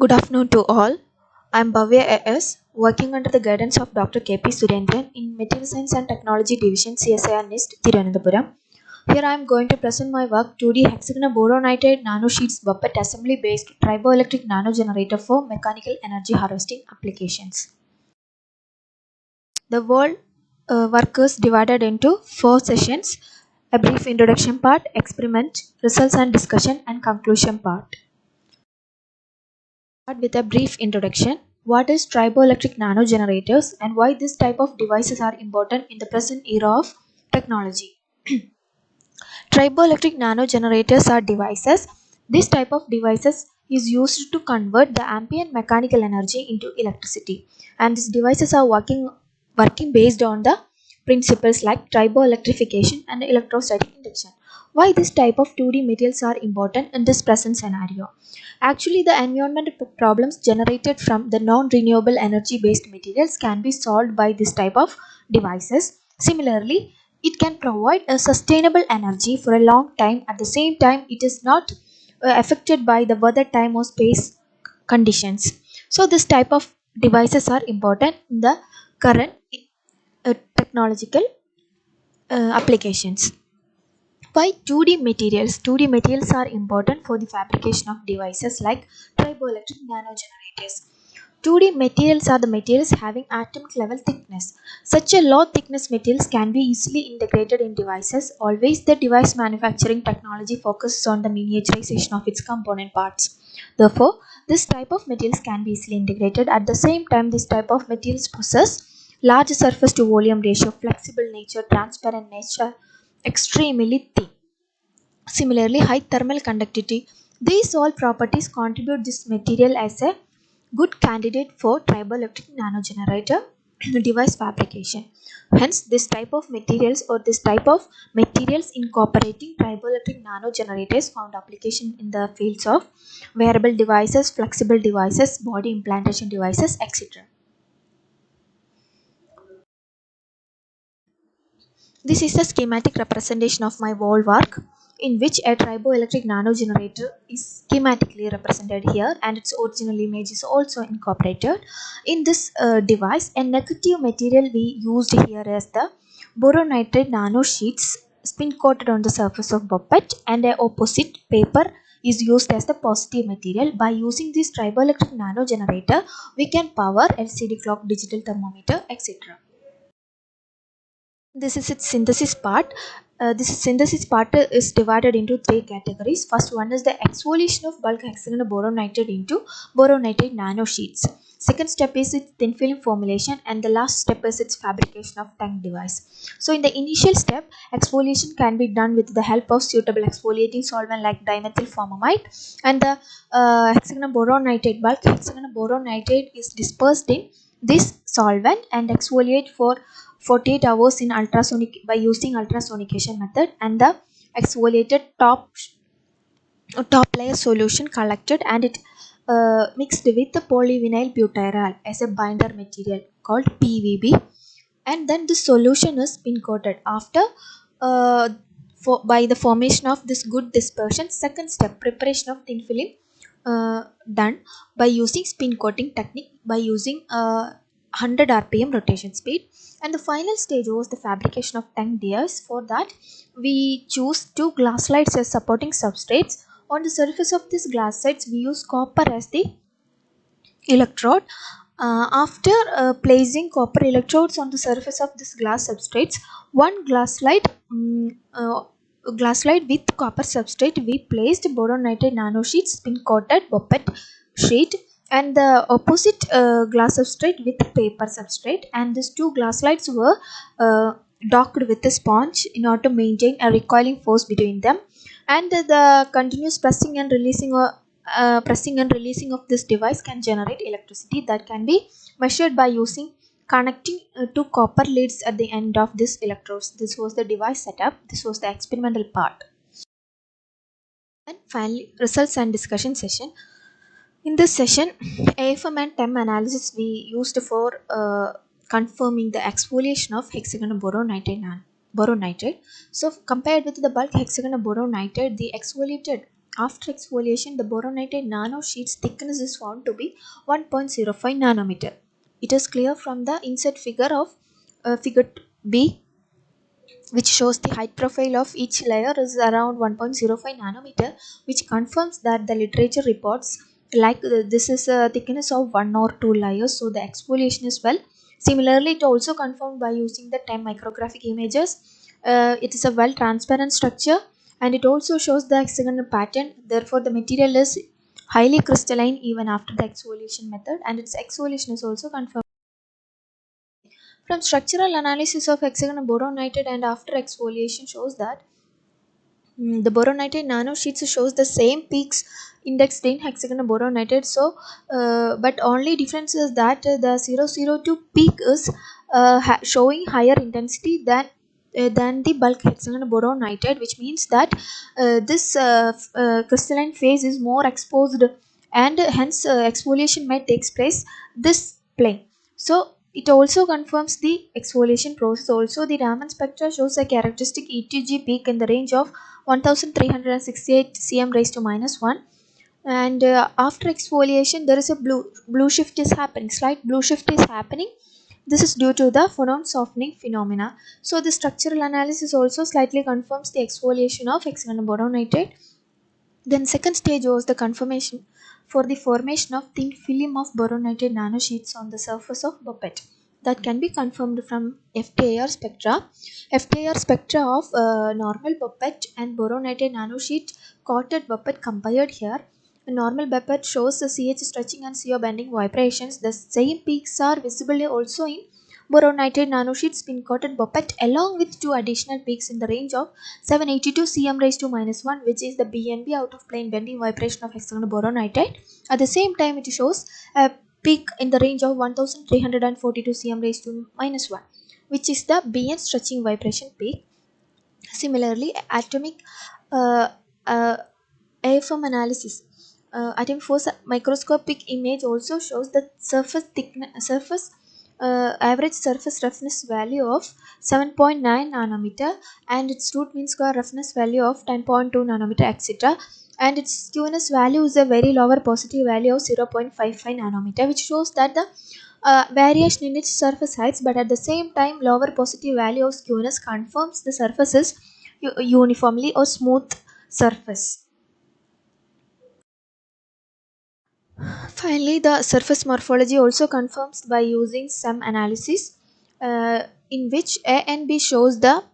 Good afternoon to all. I am Bhavya A.S., working under the guidance of Dr. K.P. Surendran in Material Science and Technology Division, CSIR NIST, Thiruvananthapuram. Here I am going to present my work 2D hexagonal nanosheets buffet assembly based triboelectric nanogenerator for mechanical energy harvesting applications. The work is divided into 4 sessions: a brief introduction part, experiment, results and discussion, and conclusion part. Start with a brief introduction. What is triboelectric nanogenerators and why this type of devices are important in the present era of technology? Triboelectric nanogenerators are devices. This type of devices is used to convert the ambient mechanical energy into electricity, and these devices are working based on the principles like triboelectrification and electrostatic induction. Why this type of 2D materials are important in this present scenario? Actually, the environmental problems generated from the non-renewable energy-based materials can be solved by this type of devices. Similarly, it can provide a sustainable energy for a long time. At the same time, it is not affected by the weather, time, or space conditions. So, this type of devices are important in the current technological applications. Why 2D materials? 2D materials are important for the fabrication of devices like triboelectric nanogenerators. 2D materials are the materials having atomic level thickness. Such a low thickness materials can be easily integrated in devices. Always the device manufacturing technology focuses on the miniaturization of its component parts. Therefore, this type of materials can be easily integrated. At the same time, this type of materials possess large surface to volume ratio, flexible nature, transparent nature, extremely thin. Similarly, high thermal conductivity. These all properties contribute this material as a good candidate for triboelectric nanogenerator device fabrication. Hence, this type of materials incorporating triboelectric nanogenerators found application in the fields of wearable devices, flexible devices, body implantation devices, etc. This is a schematic representation of my wall work in which a triboelectric nanogenerator is schematically represented here, and its original image is also incorporated. In this device, a negative material we used here is the boronitride nanosheets spin coated on the surface of buffet, and a opposite paper is used as the positive material. By using this triboelectric nanogenerator, we can power LCD clock, digital thermometer, etc. This is its synthesis part. This synthesis part is divided into 3 categories. First one is the exfoliation of bulk hexagonal boronitride into boronitride nanosheets. Second step is its thin film formulation, and the last step is its fabrication of tank device. So in the initial step, exfoliation can be done with the help of suitable exfoliating solvent like dimethyl formamide, and the hexagonal boronitride is dispersed in this solvent and exfoliate for 48 hours in ultrasonic by using ultrasonication method, and the exfoliated top layer solution collected and it mixed with the polyvinyl butyral as a binder material called PVB, and then the solution is spin coated after by the formation of this good dispersion. Second step, preparation of thin film done by using spin coating technique by using 100 rpm rotation speed, and the final stage was the fabrication of tank gears. For that, we choose two glass slides as supporting substrates. On the surface of these glass slides, we use copper as the electrode. After placing copper electrodes on the surface of this glass substrates, one glass slide with copper substrate, we placed boronitride nanosheet spin coated buffet sheet, and the opposite glass substrate with paper substrate, and these two glass slides were docked with a sponge in order to maintain a recoiling force between them, and the continuous pressing and releasing of this device can generate electricity that can be measured by using connecting two copper leads at the end of this electrodes. This was the device setup. This was the experimental part. And finally, results and discussion session. In this session, AFM and TEM analysis we used for confirming the exfoliation of hexagonal boronitride. So compared with the bulk hexagonal boronitride, the exfoliated After exfoliation, the boronite nanosheets thickness is found to be 1.05 nanometer. It is clear from the inset figure of figure B, which shows the height profile of each layer is around 1.05 nanometer, which confirms that the literature reports like this is a thickness of one or two layers, so the exfoliation is well. Similarly, it also confirmed by using the 10 micrographic images. It is a well transparent structure, and it also shows the hexagonal pattern. Therefore, the material is highly crystalline even after the exfoliation method, and its exfoliation is also confirmed. From structural analysis of hexagonal boronite and after exfoliation shows that the boronite nanosheets shows the same peaks indexed in hexagonal boronite. So, but only difference is that the 002 peak is showing higher intensity than the bulk hexagonal boronite, which means that this crystalline phase is more exposed, and hence exfoliation may takes place this plane. So it also confirms the exfoliation process. Also, the Raman spectra shows a characteristic ETG peak in the range of 1368 cm raised to minus 1, and after exfoliation there is a blue shift is happening, slight blue shift is happening. This is due to the phonon softening phenomena. So the structural analysis also slightly confirms the exfoliation of hexagonal boronite. Then second stage was the confirmation for the formation of thin film of boronite nanosheets on the surface of Buppet. That can be confirmed from FTIR spectra. FTIR spectra of normal Buppet and boronite nanosheet coated Buppet compared here. A normal Buppet shows the CH stretching and CO bending vibrations. The same peaks are visible also in boronite nanosheet spin coated Buppet, along with two additional peaks in the range of 782 cm raised to minus 1, which is the BNB out of plane bending vibration of hexagonal boronite. At the same time, it shows a peak in the range of 1342 cm raised to minus 1, which is the BN stretching vibration peak. Similarly, atomic uh, uh, AFM analysis. Atomic force microscopic image also shows the average surface roughness value of 7.9 nanometer, and its root mean square roughness value of 10.2 nanometer, etc. And its skewness value is a very lower positive value of 0.55 nanometer, which shows that the variation in its surface heights, but at the same time lower positive value of skewness confirms the surface is uniformly or smooth surface. Finally, the surface morphology also confirms by using some analysis, in which A and B shows the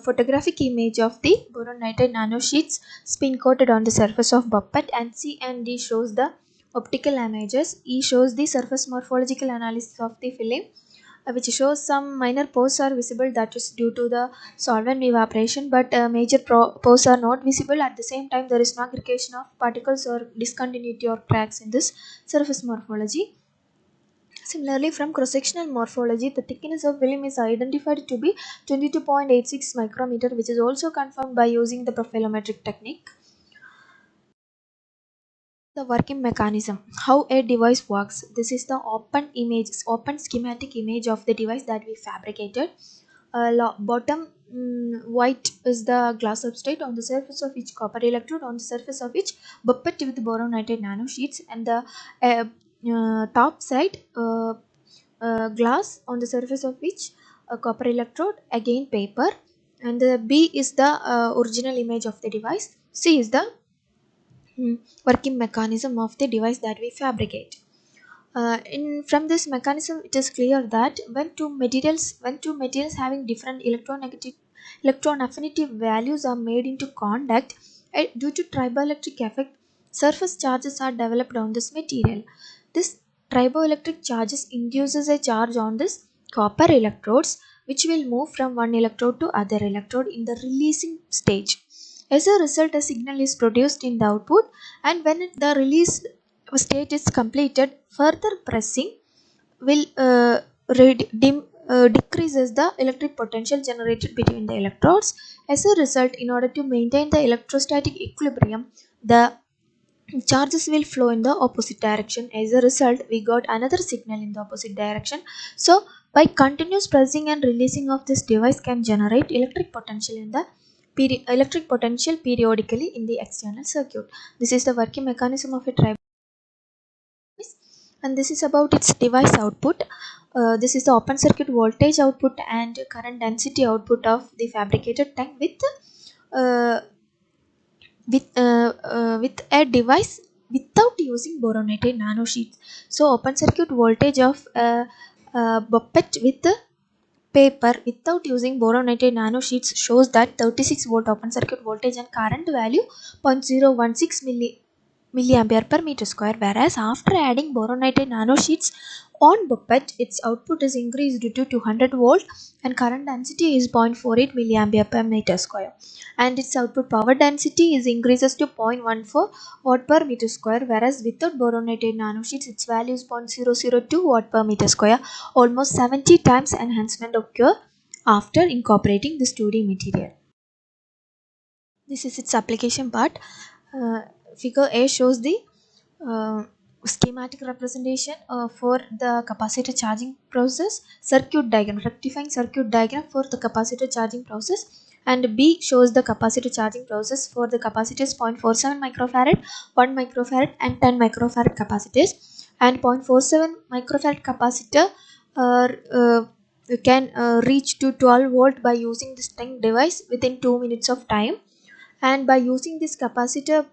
photographic image of the boronite nanosheets spin coated on the surface of Buppet, and C and D shows the optical images. E shows the surface morphological analysis of the film, which shows some minor pores are visible, that is due to the solvent evaporation, but major pores are not visible. At the same time, there is no aggregation of particles or discontinuity or cracks in this surface morphology. Similarly, from cross-sectional morphology, the thickness of film is identified to be 22.86 micrometer, which is also confirmed by using the profilometric technique. The working mechanism, how a device works. This is the open schematic image of the device that we fabricated. Bottom white is the glass substrate, on the surface of which copper electrode, on the surface of which buppet with boronite nanosheets, and the top side glass, on the surface of which a copper electrode, again paper, and the B is the original image of the device. C is the working mechanism of the device that we fabricate. From this mechanism, it is clear that when two materials having different electron affinity values are made into contact, due to triboelectric effect, surface charges are developed on this material. This triboelectric charges induces a charge on this copper electrodes, which will move from one electrode to other electrode in the releasing stage. As a result, a signal is produced in the output, and when the release state is completed, further pressing will decreases the electric potential generated between the electrodes. As a result, in order to maintain the electrostatic equilibrium, the charges will flow in the opposite direction. As a result, we got another signal in the opposite direction. So by continuous pressing and releasing of this device can generate electric potential in the electric potential periodically in the external circuit. This is the working mechanism of a tri-, and this is about its device output. This is the open circuit voltage output and current density output of the fabricated tank uh, with a device without using boronite nanosheets. So open circuit voltage of a BOPET with paper without using boronite nanosheets shows that 36 volt open circuit voltage and current value 0.016 milliampere per meter square, whereas after adding boronite nanosheets on BOPET, its output is increased to 200 volt and current density is 0.48 milliampere per meter square, and its output power density is increases to 0.14 watt per meter square, whereas without boronite nanosheets its value is 0.002 watt per meter square. Almost 70 times enhancement occur after incorporating this 2D material. This is its application part. Uh, Figure A shows the uh, schematic representation for the capacitor charging process, circuit diagram, rectifying circuit diagram for the capacitor charging process, and B shows the capacitor charging process for the capacitors 0.47 microfarad, 1 microfarad and 10 microfarad capacitors, and 0.47 microfarad capacitor can reach to 12 volt by using this tank device within 2 minutes of time, and by using this capacitor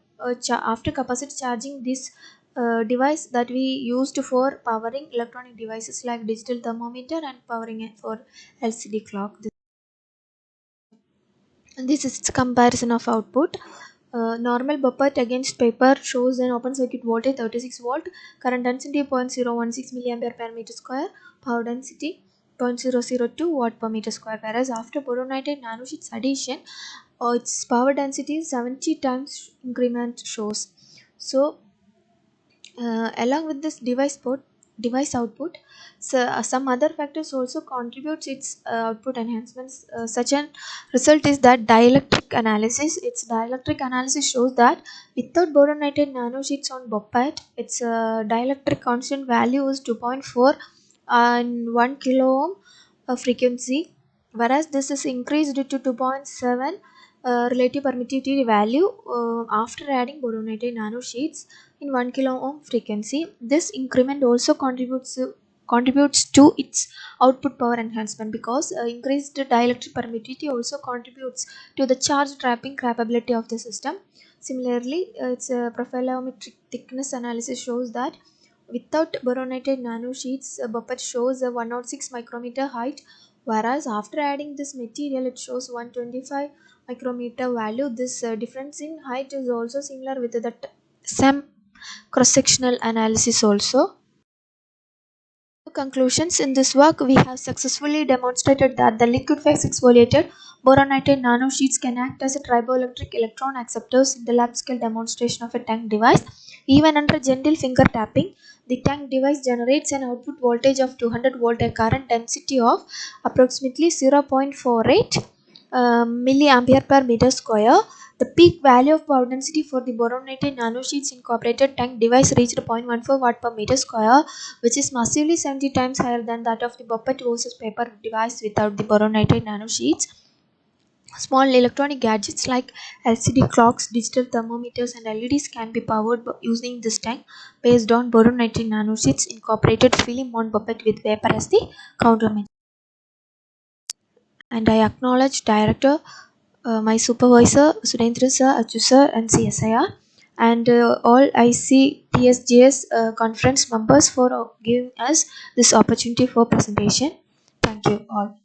after capacitor charging this device that we used for powering electronic devices like digital thermometer and powering it for LCD clock. And this is its comparison of output. Normal BOPET against paper shows an open circuit voltage 36 volt, current density 0.016 milliampere per meter square, power density 0.002 watt per meter square, whereas after boronite nanosheets addition its power density is 70 times increment shows. So along with this device output, so some other factors also contributes its output enhancements. Such an result is that dielectric analysis. Its dielectric analysis shows that without boronite nanosheets on BOPET, its dielectric constant value is 2.4 and 1 kilo ohm frequency, whereas this is increased to 2.7 relative permittivity value after adding boronite nanosheets in 1 kilo ohm frequency. This increment also contributes to its output power enhancement, because increased dielectric permittivity also contributes to the charge trapping capability of the system. Similarly, its profilometric thickness analysis shows that without boronite nanosheets, BOPET shows a 106 micrometer height, whereas after adding this material it shows 125 micrometer value. This difference in height is also similar with the SEM cross-sectional analysis also. Conclusions: in this work we have successfully demonstrated that the liquid phase exfoliated boronite nanosheets can act as a triboelectric electron acceptors in the lab scale demonstration of a tank device. Even under gentle finger tapping, the tank device generates an output voltage of 200 volt and current density of approximately 0.48 milliampere per meter square. The peak value of power density for the boronite nanosheets incorporated tank device reached 0.14 watt per meter square, which is massively 70 times higher than that of the BOPET versus paper device without the boronite nanosheets. Small electronic gadgets like LCD clocks, digital thermometers, and LEDs can be powered using this tank based on boronite nanosheets incorporated film on BOPET with paper as the countermeasure. And I acknowledge Director, my supervisor, Surendra sir, Achu sir, and CSIR, and all ICTSJS conference members for giving us this opportunity for presentation. Thank you all.